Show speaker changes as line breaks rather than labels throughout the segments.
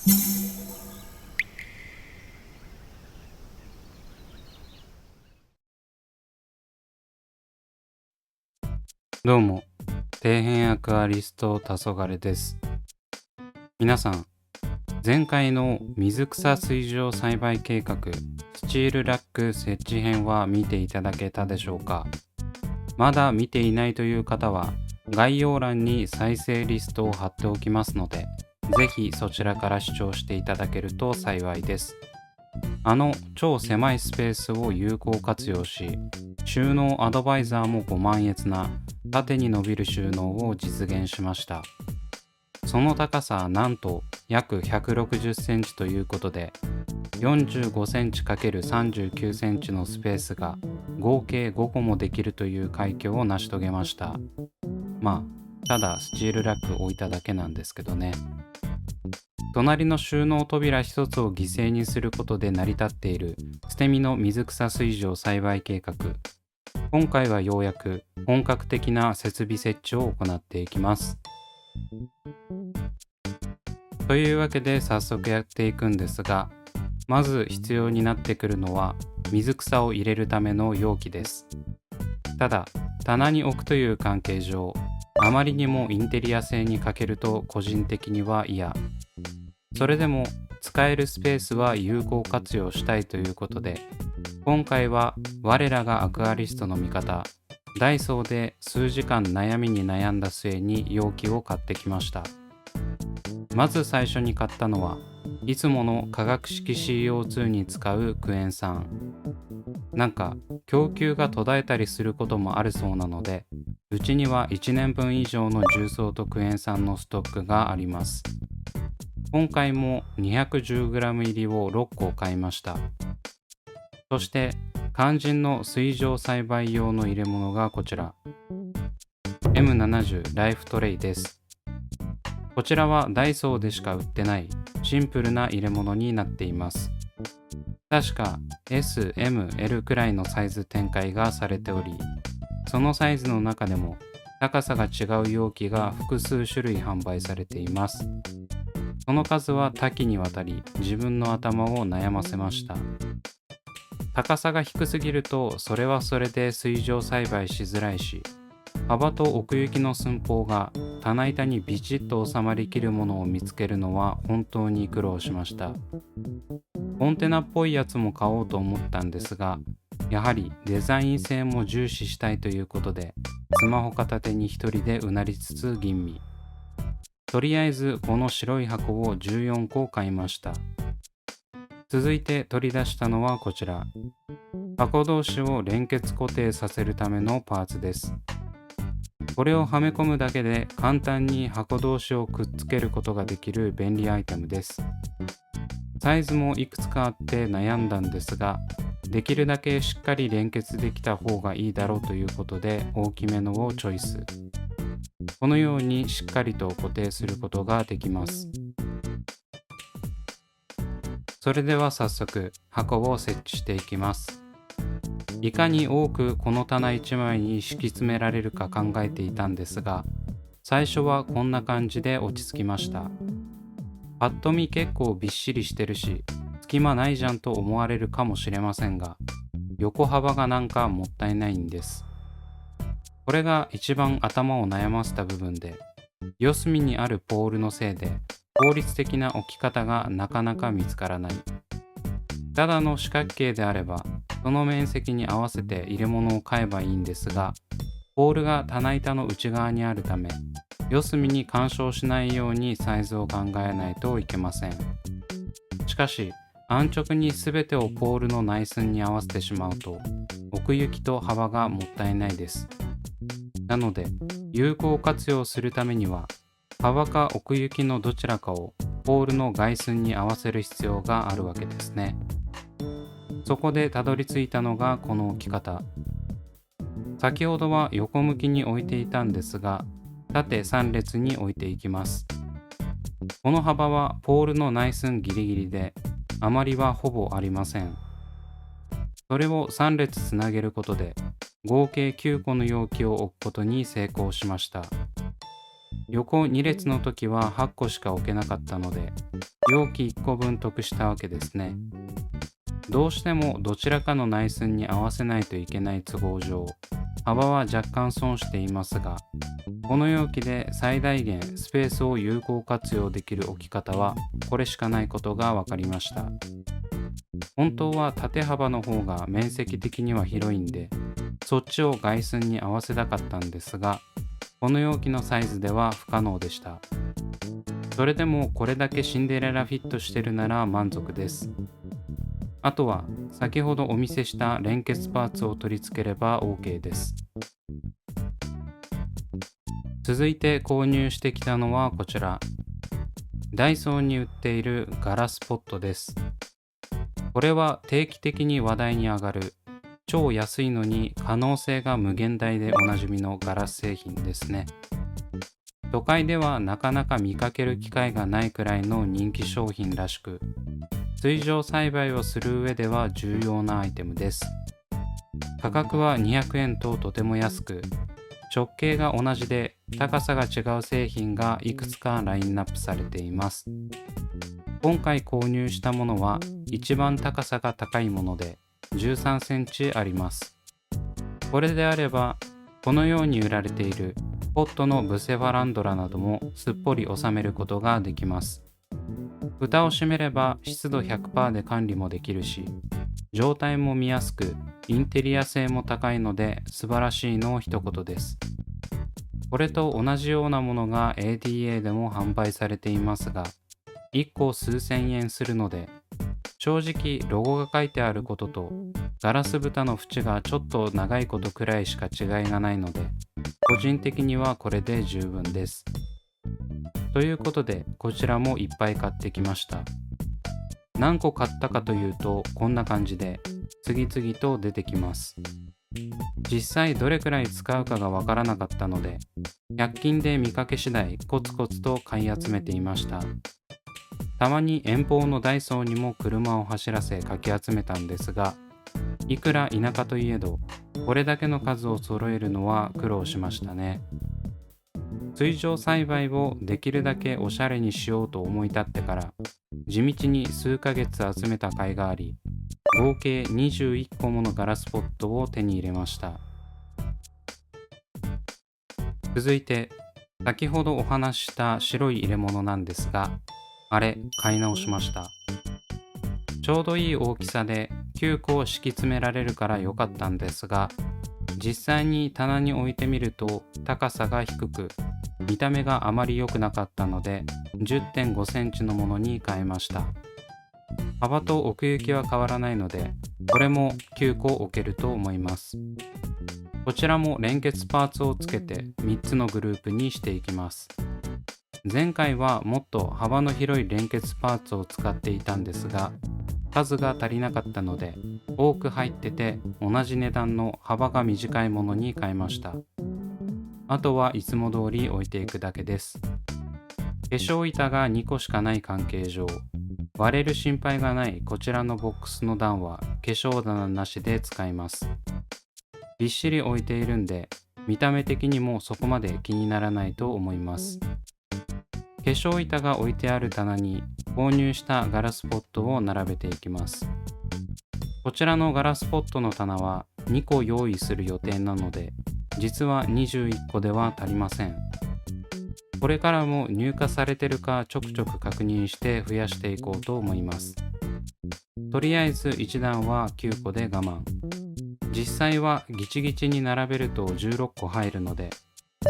どうも、底辺アクアリスト黄昏です。皆さん、前回の水草水上栽培計画スチールラック設置編は見ていただけたでしょうか？まだ見ていないという方は概要欄に再生リストを貼っておきますので、ぜひそちらから視聴していただけると幸いです。超狭いスペースを有効活用し、収納アドバイザーもご満悦な縦に伸びる収納を実現しました。その高さなんと約160センチということで、45センチ ×39 センチのスペースが合計5個もできるという快挙を成し遂げました。ただスチールラック置いただけなんですけどね。隣の収納扉一つを犠牲にすることで成り立っている捨て身の水草水上栽培計画。今回はようやく本格的な設備設置を行っていきます。というわけで早速やっていくんですが、まず必要になってくるのは水草を入れるための容器です。ただ、棚に置くという関係上、あまりにもインテリア性に欠けると個人的には嫌。それでも使えるスペースは有効活用したいということで、今回は我らがアクアリストの味方、ダイソーで数時間悩みに悩んだ末に容器を買ってきました。まず最初に買ったのはいつもの化学式 CO2 に使うクエン酸。なんか供給が途絶えたりすることもあるそうなので、うちには1年分以上の重曹とクエン酸のストックがあります。今回も 210g 入りを6個買いました。そして肝心の水上栽培用の入れ物がこちら M70 ライフトレイです。こちらはダイソーでしか売ってないシンプルな入れ物になっています。確か S、M、L くらいのサイズ展開がされており、そのサイズの中でも高さが違う容器が複数種類販売されています。その数は多岐にわたり自分の頭を悩ませました。高さが低すぎるとそれはそれで水上栽培しづらいし、幅と奥行きの寸法が棚板にビチッと収まりきるものを見つけるのは本当に苦労しました。コンテナっぽいやつも買おうと思ったんですが、やはりデザイン性も重視したいということで、スマホ片手に一人でうなりつつ吟味。とりあえずこの白い箱を14個買いました。続いて取り出したのはこちら。箱同士を連結固定させるためのパーツです。これをはめ込むだけで簡単に箱同士をくっつけることができる便利アイテムです。サイズもいくつかあって悩んだんですが、できるだけしっかり連結できた方がいいだろうということで大きめのをチョイス。このようにしっかりと固定することができます。それでは早速箱を設置していきます。いかに多くこの棚1枚に敷き詰められるか考えていたんですが、最初はこんな感じで落ち着きました。パッと見結構びっしりしてるし、隙間ないじゃんと思われるかもしれませんが、横幅がなんかもったいないんです。これが一番頭を悩ませた部分で、四隅にあるポールのせいで効率的な置き方がなかなか見つからない。ただの四角形であれば、その面積に合わせて入れ物を買えばいいんですが、ポールが棚板の内側にあるため、四隅に干渉しないようにサイズを考えないといけません。しかし、安直に全てをポールの内寸に合わせてしまうと、奥行きと幅がもったいないです。なので、有効活用するためには、幅か奥行きのどちらかをポールの外寸に合わせる必要があるわけですね。そこでたどり着いたのがこの置き方。先ほどは横向きに置いていたんですが、縦3列に置いていきます。この幅はポールの内寸ギリギリで、余りはほぼありません。それを3列つなげることで、合計9個の容器を置くことに成功しました。横2列の時は8個しか置けなかったので、容器1個分得したわけですね。どうしてもどちらかの内寸に合わせないといけない都合上、幅は若干損していますが、この容器で最大限スペースを有効活用できる置き方はこれしかないことが分かりました。本当は縦幅の方が面積的には広いんで、そっちを外寸に合わせたかったんですが、この容器のサイズでは不可能でした。それでもこれだけシンデレラフィットしてるなら満足です。あとは先ほどお見せした連結パーツを取り付ければ OK です。続いて購入してきたのはこちら。ダイソーに売っているガラスポットです。これは定期的に話題に上がる超安いのに可能性が無限大でおなじみのガラス製品ですね。都会ではなかなか見かける機会がないくらいの人気商品らしく、水上栽培をする上では重要なアイテムです。価格は200円ととても安く、直径が同じで高さが違う製品がいくつかラインナップされています。今回購入したものは一番高さが高いもので13センチあります。これであれば、このように売られているポットのブセファランドラなどもすっぽり収めることができます。蓋を閉めれば湿度 100% で管理もできるし、状態も見やすくインテリア性も高いので素晴らしいの一言です。これと同じようなものが ADA でも販売されていますが、1個数千円するので、正直ロゴが書いてあることとガラス蓋の縁がちょっと長いことくらいしか違いがないので、個人的にはこれで十分です。ということで、こちらもいっぱい買ってきました。何個買ったかというと、こんな感じで次々と出てきます。実際どれくらい使うかがわからなかったので、100均で見かけ次第コツコツと買い集めていました。たまに遠方のダイソーにも車を走らせかき集めたんですが、いくら田舎といえど、これだけの数を揃えるのは苦労しましたね。水上栽培をできるだけおしゃれにしようと思い立ってから、地道に数ヶ月集めた甲斐があり、合計21個ものガラスポットを手に入れました。続いて、先ほどお話しした白い入れ物なんですが、あれ買い直しました。ちょうどいい大きさで9個を敷き詰められるから良かったんですが、実際に棚に置いてみると高さが低く、見た目があまり良くなかったので 10.5 センチのものに変えました。幅と奥行きは変わらないので、これも9個置けると思います。こちらも連結パーツをつけて3つのグループにしていきます。前回はもっと幅の広い連結パーツを使っていたんですが、数が足りなかったので多く入ってて同じ値段の幅が短いものに変えました。あとはいつも通り置いていくだけです。化粧板が2個しかない関係上、割れる心配がないこちらのボックスの段は化粧棚なしで使います。びっしり置いているんで、見た目的にもそこまで気にならないと思います。化粧板が置いてある棚に購入したガラスポットを並べていきます。こちらのガラスポットの棚は2個用意する予定なので、実は21個では足りません。これからも入荷されてるかちょくちょく確認して増やしていこうと思います。とりあえず1段は9個で我慢。実際はギチギチに並べると16個入るので、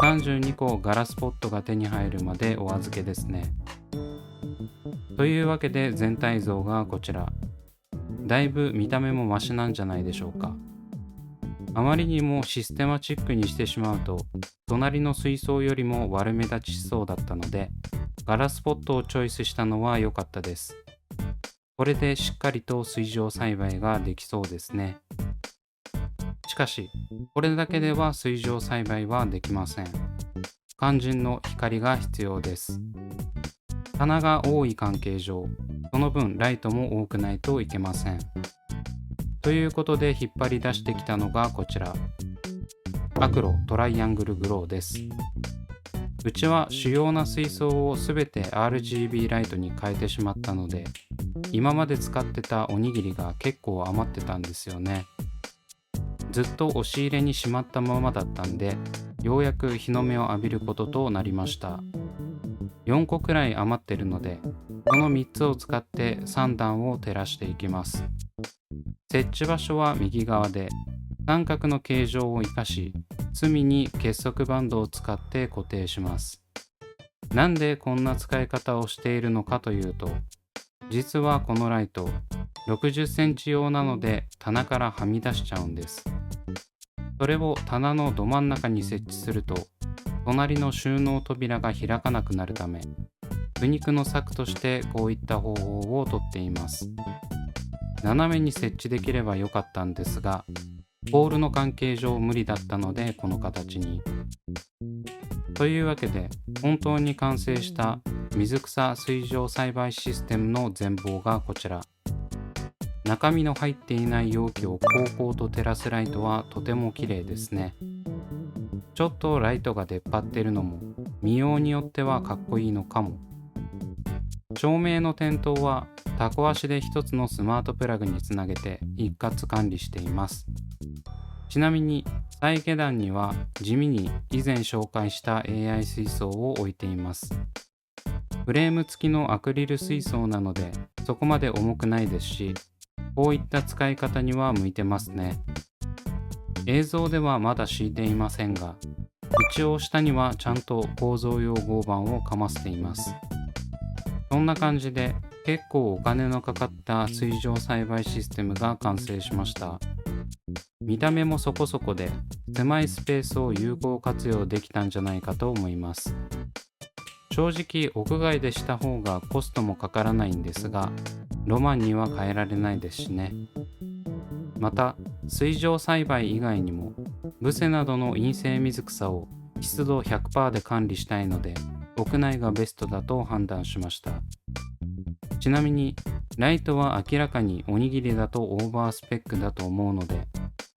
32個ガラスポットが手に入るまでお預けですね。というわけで全体像がこちら。だいぶ見た目もマシなんじゃないでしょうか。あまりにもシステマチックにしてしまうと、隣の水槽よりも悪目立ちしそうだったので、ガラスポットをチョイスしたのは良かったです。これでしっかりと水上栽培ができそうですね。しかし、これだけでは水上栽培はできません。肝心の光が必要です。棚が多い関係上、その分ライトも多くないといけません。ということで引っ張り出してきたのがこちら。アクロトライアングルグローです。うちは主要な水槽をすべて RGB ライトに変えてしまったので、今まで使ってたおにぎりが結構余ってたんですよね。ずっと押し入れにしまったままだったんで、ようやく日の目を浴びることとなりました。4個くらい余ってるので、この3つを使って3段を照らしていきます。設置場所は右側で、三角の形状を生かし、隅に結束バンドを使って固定します。なんでこんな使い方をしているのかというと、実はこのライト、60センチ用なので棚からはみ出しちゃうんです。それを棚のど真ん中に設置すると、隣の収納扉が開かなくなるため、苦肉の策としてこういった方法をとっています。斜めに設置できればよかったんですが、ポールの関係上無理だったのでこの形に。というわけで、本当に完成した水草水上栽培システムの全貌がこちら。中身の入っていない容器をこうこうと照らすライトはとても綺麗ですね。ちょっとライトが出っ張っているのも見ようによってはかっこいいのかも。照明の点灯はタコ足で一つのスマートプラグにつなげて一括管理しています。ちなみに再下段には地味に以前紹介した AI 水槽を置いています。フレーム付きのアクリル水槽なのでそこまで重くないですし、こういった使い方には向いてますね。映像ではまだ敷いていませんが、一応下にはちゃんと構造用合板をかませています。そんな感じで結構お金のかかった水上栽培システムが完成しました。見た目もそこそこで狭いスペースを有効活用できたんじゃないかと思います。正直屋外でした方がコストもかからないんですが、ロマンには変えられないですしね。また水上栽培以外にもブセなどの陰性水草を湿度 100% で管理したいので、屋内がベストだと判断しました。ちなみにライトは明らかにおにぎりだとオーバースペックだと思うので、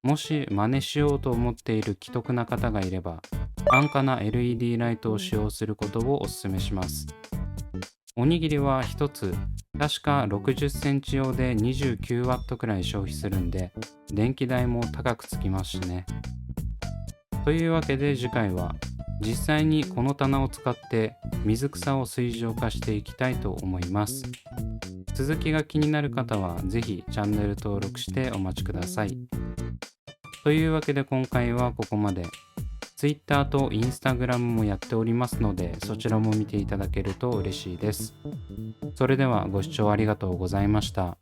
もし真似しようと思っている奇特な方がいれば、安価な LED ライトを使用することをお勧めします。おにぎりは1つ確か60センチ用で29ワットくらい消費するんで、電気代も高くつきますしね。というわけで次回は実際にこの棚を使って水草を水上化していきたいと思います。続きが気になる方はぜひチャンネル登録してお待ちください。というわけで今回はここまで。Twitter と Instagram もやっておりますので、そちらも見ていただけると嬉しいです。それではご視聴ありがとうございました。